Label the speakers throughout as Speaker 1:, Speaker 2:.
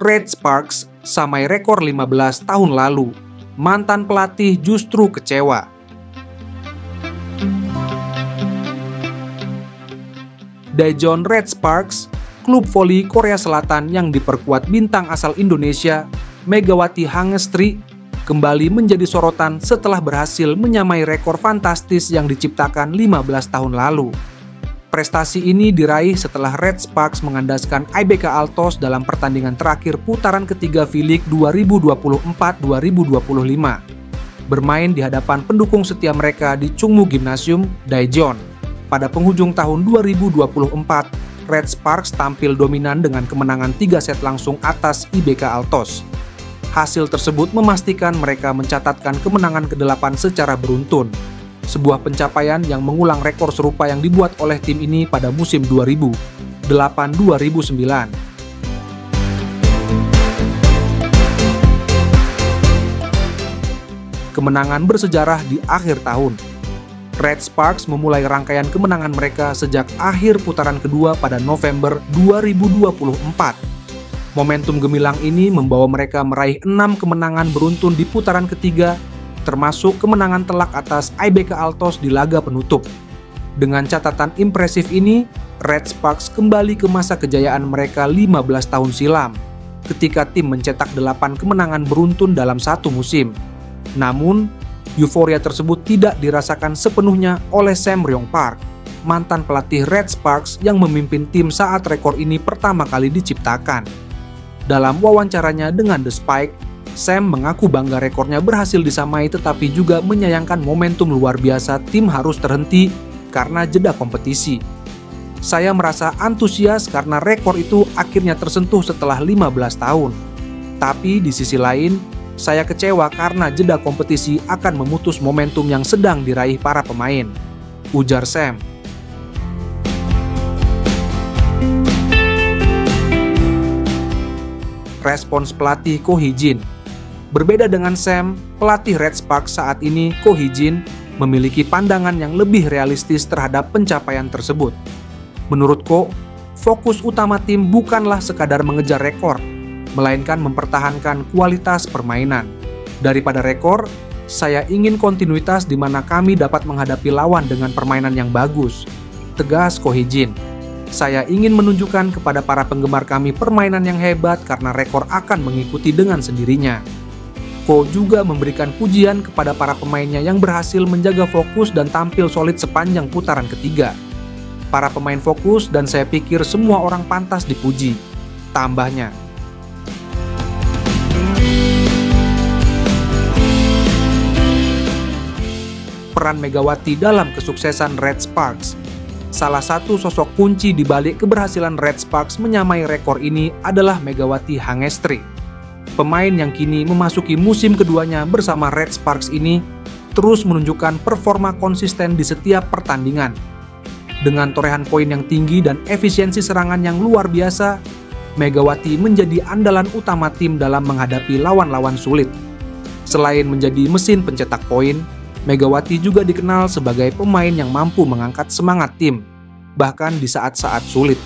Speaker 1: Red Sparks samai rekor 15 tahun lalu. Mantan pelatih justru kecewa. Daejeon Red Sparks, klub voli Korea Selatan yang diperkuat bintang asal Indonesia, Megawati Hangestri, kembali menjadi sorotan setelah berhasil menyamai rekor fantastis yang diciptakan 15 tahun lalu. Prestasi ini diraih setelah Red Sparks mengandaskan IBK Altos dalam pertandingan terakhir putaran ketiga V-League 2024-2025. Bermain di hadapan pendukung setia mereka di Chungmu Gymnasium, Daejeon. Pada penghujung tahun 2024, Red Sparks tampil dominan dengan kemenangan 3 set langsung atas IBK Altos. Hasil tersebut memastikan mereka mencatatkan kemenangan ke-8 secara beruntun. Sebuah pencapaian yang mengulang rekor serupa yang dibuat oleh tim ini pada musim 2008-2009. Kemenangan bersejarah di akhir tahun. Red Sparks memulai rangkaian kemenangan mereka sejak akhir putaran kedua pada November 2024. Momentum gemilang ini membawa mereka meraih 6 kemenangan beruntun di putaran ketiga, termasuk kemenangan telak atas IBK Altos di laga penutup. Dengan catatan impresif ini, Red Sparks kembali ke masa kejayaan mereka 15 tahun silam, ketika tim mencetak 8 kemenangan beruntun dalam satu musim. Namun, euforia tersebut tidak dirasakan sepenuhnya oleh Sam Ryong-park, mantan pelatih Red Sparks yang memimpin tim saat rekor ini pertama kali diciptakan. Dalam wawancaranya dengan The Spike, Sam mengaku bangga rekornya berhasil disamai tetapi juga menyayangkan momentum luar biasa tim harus terhenti karena jeda kompetisi. Saya merasa antusias karena rekor itu akhirnya tersentuh setelah 15 tahun. Tapi di sisi lain, saya kecewa karena jeda kompetisi akan memutus momentum yang sedang diraih para pemain, ujar Sam. Respons pelatih Ko Hee-jin. Berbeda dengan Sam, pelatih Red Sparks saat ini, Ko Hee-jin, memiliki pandangan yang lebih realistis terhadap pencapaian tersebut. Menurut Ko, fokus utama tim bukanlah sekadar mengejar rekor, melainkan mempertahankan kualitas permainan. Daripada rekor, saya ingin kontinuitas di mana kami dapat menghadapi lawan dengan permainan yang bagus, tegas Ko Hee-jin. Saya ingin menunjukkan kepada para penggemar kami permainan yang hebat karena rekor akan mengikuti dengan sendirinya. Ko juga memberikan pujian kepada para pemainnya yang berhasil menjaga fokus dan tampil solid sepanjang putaran ketiga. Para pemain fokus dan saya pikir semua orang pantas dipuji, tambahnya. Peran Megawati dalam kesuksesan Red Sparks. Salah satu sosok kunci di balik keberhasilan Red Sparks menyamai rekor ini adalah Megawati Hangestri. Pemain yang kini memasuki musim keduanya bersama Red Sparks ini terus menunjukkan performa konsisten di setiap pertandingan. Dengan torehan poin yang tinggi dan efisiensi serangan yang luar biasa, Megawati menjadi andalan utama tim dalam menghadapi lawan-lawan sulit. Selain menjadi mesin pencetak poin, Megawati juga dikenal sebagai pemain yang mampu mengangkat semangat tim, bahkan di saat-saat sulit.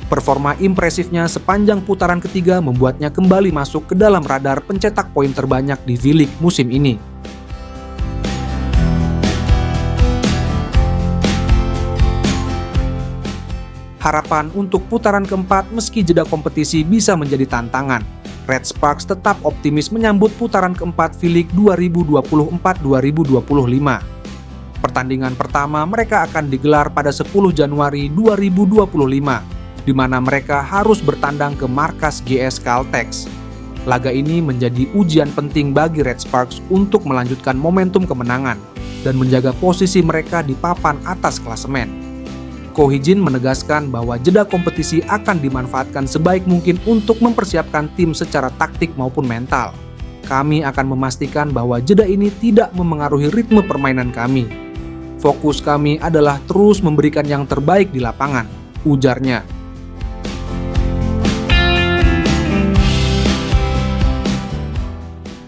Speaker 1: Performa impresifnya sepanjang putaran ketiga membuatnya kembali masuk ke dalam radar pencetak poin terbanyak di V-League musim ini. Harapan untuk putaran keempat meski jeda kompetisi bisa menjadi tantangan. Red Sparks tetap optimis menyambut putaran keempat V-League 2024-2025. Pertandingan pertama mereka akan digelar pada 10 Januari 2025, di mana mereka harus bertandang ke markas GS Caltex. Laga ini menjadi ujian penting bagi Red Sparks untuk melanjutkan momentum kemenangan dan menjaga posisi mereka di papan atas klasemen. Ko Hee-jin menegaskan bahwa jeda kompetisi akan dimanfaatkan sebaik mungkin untuk mempersiapkan tim secara taktik maupun mental. Kami akan memastikan bahwa jeda ini tidak memengaruhi ritme permainan kami. Fokus kami adalah terus memberikan yang terbaik di lapangan, ujarnya.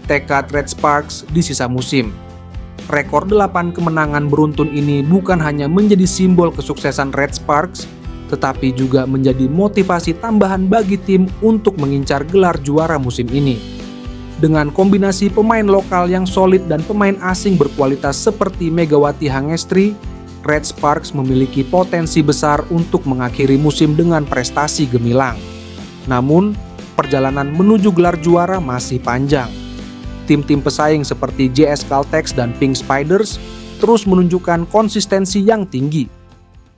Speaker 1: Tekad Red Sparks di sisa musim. Rekor 8 kemenangan beruntun ini bukan hanya menjadi simbol kesuksesan Red Sparks, tetapi juga menjadi motivasi tambahan bagi tim untuk mengincar gelar juara musim ini. Dengan kombinasi pemain lokal yang solid dan pemain asing berkualitas seperti Megawati Hangestri, Red Sparks memiliki potensi besar untuk mengakhiri musim dengan prestasi gemilang. Namun, perjalanan menuju gelar juara masih panjang. Tim-tim pesaing seperti JS Caltex dan Pink Spiders terus menunjukkan konsistensi yang tinggi.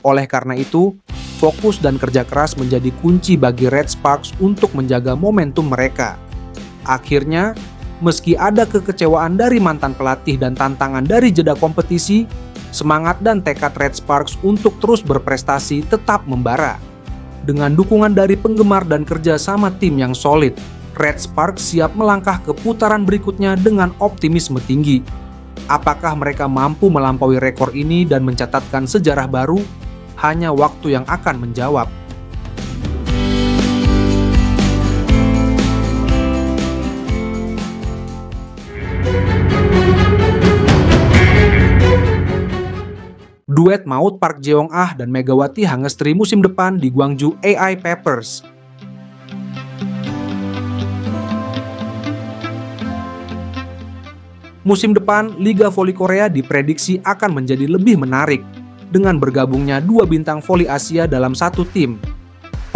Speaker 1: Oleh karena itu, fokus dan kerja keras menjadi kunci bagi Red Sparks untuk menjaga momentum mereka. Akhirnya, meski ada kekecewaan dari mantan pelatih dan tantangan dari jeda kompetisi, semangat dan tekad Red Sparks untuk terus berprestasi tetap membara. Dengan dukungan dari penggemar dan kerja sama tim yang solid, Red Sparks siap melangkah ke putaran berikutnya dengan optimisme tinggi. Apakah mereka mampu melampaui rekor ini dan mencatatkan sejarah baru? Hanya waktu yang akan menjawab. Duet maut Park Jeong-ah dan Megawati Hangestri musim depan di Gwangju AI Papers. Musim depan, Liga Voli Korea diprediksi akan menjadi lebih menarik dengan bergabungnya dua bintang voli Asia dalam satu tim.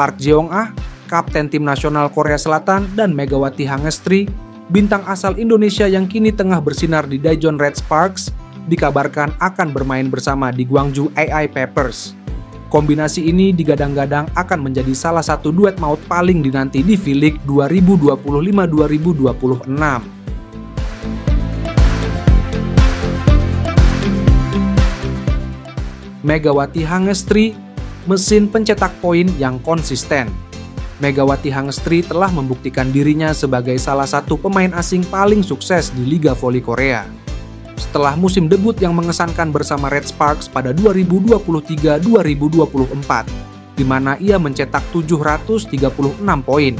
Speaker 1: Park Jeong-ah, kapten tim nasional Korea Selatan, dan Megawati Hangestri, bintang asal Indonesia yang kini tengah bersinar di Daejeon Red Sparks, dikabarkan akan bermain bersama di Gwangju AI Papers. Kombinasi ini digadang-gadang akan menjadi salah satu duet maut paling dinanti di V-League 2025-2026. Megawati Hangestri, mesin pencetak poin yang konsisten. Megawati Hangestri telah membuktikan dirinya sebagai salah satu pemain asing paling sukses di Liga Voli Korea. Setelah musim debut yang mengesankan bersama Red Sparks pada 2023-2024, di mana ia mencetak 736 poin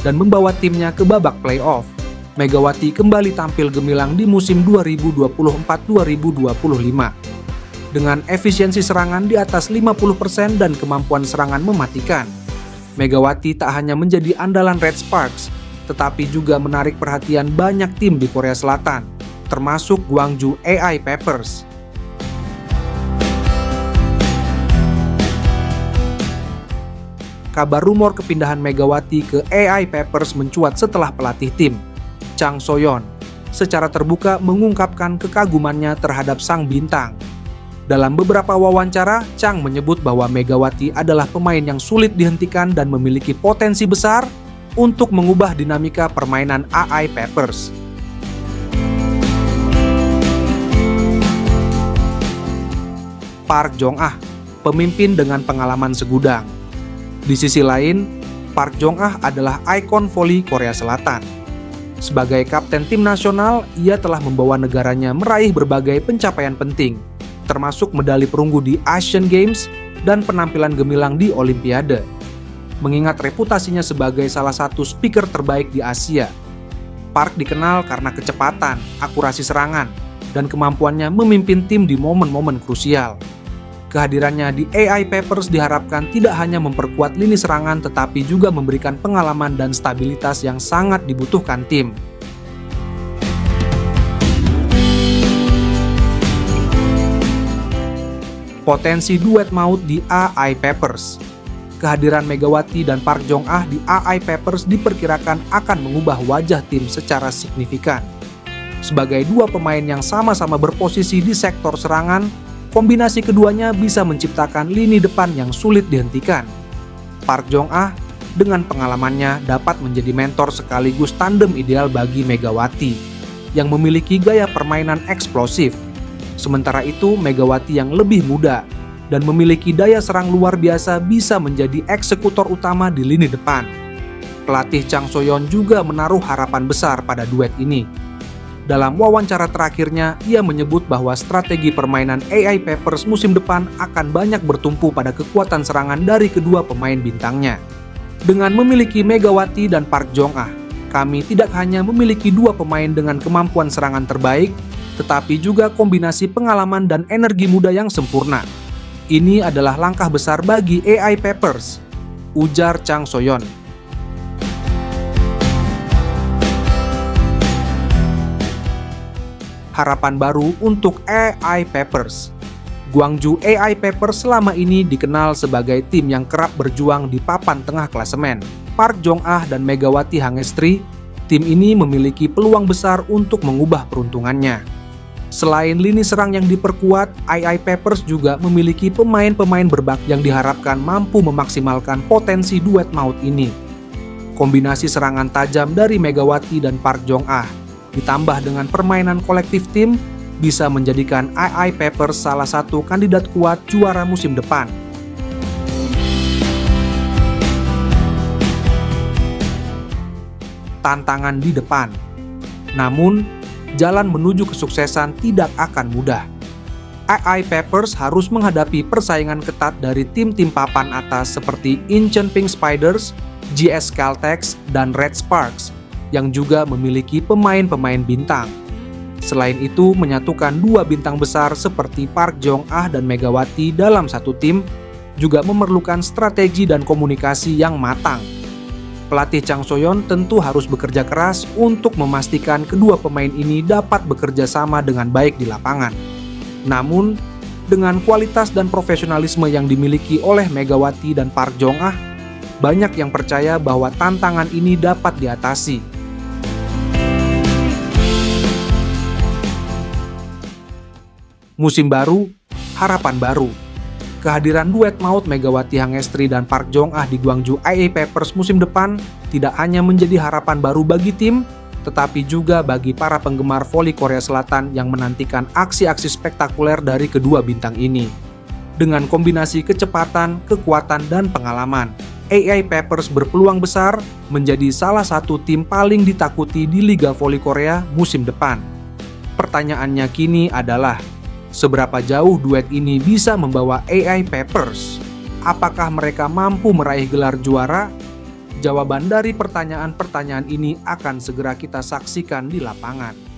Speaker 1: dan membawa timnya ke babak playoff, Megawati kembali tampil gemilang di musim 2024-2025. Dengan efisiensi serangan di atas 50% dan kemampuan serangan mematikan, Megawati tak hanya menjadi andalan Red Sparks, tetapi juga menarik perhatian banyak tim di Korea Selatan, termasuk Gwangju AI Papers. Kabar rumor kepindahan Megawati ke AI Papers mencuat setelah pelatih tim, Chang So-yeon, secara terbuka mengungkapkan kekagumannya terhadap sang bintang. Dalam beberapa wawancara, Chang menyebut bahwa Megawati adalah pemain yang sulit dihentikan dan memiliki potensi besar untuk mengubah dinamika permainan AI Papers. Park Jeong-ah, pemimpin dengan pengalaman segudang. Di sisi lain, Park Jeong-ah adalah ikon voli Korea Selatan. Sebagai kapten tim nasional, ia telah membawa negaranya meraih berbagai pencapaian penting, termasuk medali perunggu di Asian Games dan penampilan gemilang di Olimpiade. Mengingat reputasinya sebagai salah satu speaker terbaik di Asia, Park dikenal karena kecepatan, akurasi serangan, dan kemampuannya memimpin tim di momen-momen krusial. Kehadirannya di AI Papers diharapkan tidak hanya memperkuat lini serangan tetapi juga memberikan pengalaman dan stabilitas yang sangat dibutuhkan tim. Potensi duet maut di AI Papers. Kehadiran Megawati dan Park Jeong-ah di AI Papers diperkirakan akan mengubah wajah tim secara signifikan. Sebagai dua pemain yang sama-sama berposisi di sektor serangan, kombinasi keduanya bisa menciptakan lini depan yang sulit dihentikan. Park Jeong-ah dengan pengalamannya dapat menjadi mentor sekaligus tandem ideal bagi Megawati, yang memiliki gaya permainan eksplosif. Sementara itu, Megawati yang lebih muda dan memiliki daya serang luar biasa bisa menjadi eksekutor utama di lini depan. Pelatih Chang So-yeon juga menaruh harapan besar pada duet ini. Dalam wawancara terakhirnya, ia menyebut bahwa strategi permainan AI Papers musim depan akan banyak bertumpu pada kekuatan serangan dari kedua pemain bintangnya. Dengan memiliki Megawati dan Park Jeong-ah, kami tidak hanya memiliki dua pemain dengan kemampuan serangan terbaik, tetapi juga kombinasi pengalaman dan energi muda yang sempurna. Ini adalah langkah besar bagi AI Papers, ujar Chang So-yeon. Harapan baru untuk AI Papers. Gwangju AI Papers selama ini dikenal sebagai tim yang kerap berjuang di papan tengah klasemen. Park Jong-ah dan Megawati Hangestri, tim ini memiliki peluang besar untuk mengubah peruntungannya. Selain lini serang yang diperkuat, AI Papers juga memiliki pemain-pemain berbakat yang diharapkan mampu memaksimalkan potensi duet maut ini. Kombinasi serangan tajam dari Megawati dan Park Jong-ah, ditambah dengan permainan kolektif tim, bisa menjadikan AI Papers salah satu kandidat kuat juara musim depan. Tantangan di depan. Namun, jalan menuju kesuksesan tidak akan mudah. AI Papers harus menghadapi persaingan ketat dari tim-tim papan atas seperti Incheon Pink Spiders, GS Caltex, dan Red Sparks, yang juga memiliki pemain-pemain bintang. Selain itu, menyatukan dua bintang besar seperti Park Jong-ah dan Megawati dalam satu tim juga memerlukan strategi dan komunikasi yang matang. Pelatih Chang So-yeon tentu harus bekerja keras untuk memastikan kedua pemain ini dapat bekerja sama dengan baik di lapangan. Namun, dengan kualitas dan profesionalisme yang dimiliki oleh Megawati dan Park Jong-ah, banyak yang percaya bahwa tantangan ini dapat diatasi. Musim baru, harapan baru. Kehadiran duet maut Megawati Hangestri dan Park Jong-ah di Gwangju AI Papers musim depan tidak hanya menjadi harapan baru bagi tim, tetapi juga bagi para penggemar voli Korea Selatan yang menantikan aksi-aksi spektakuler dari kedua bintang ini. Dengan kombinasi kecepatan, kekuatan, dan pengalaman, AI Papers berpeluang besar menjadi salah satu tim paling ditakuti di Liga Voli Korea musim depan. Pertanyaannya kini adalah, seberapa jauh duet ini bisa membawa AI Papers? Apakah mereka mampu meraih gelar juara? Jawaban dari pertanyaan-pertanyaan ini akan segera kita saksikan di lapangan.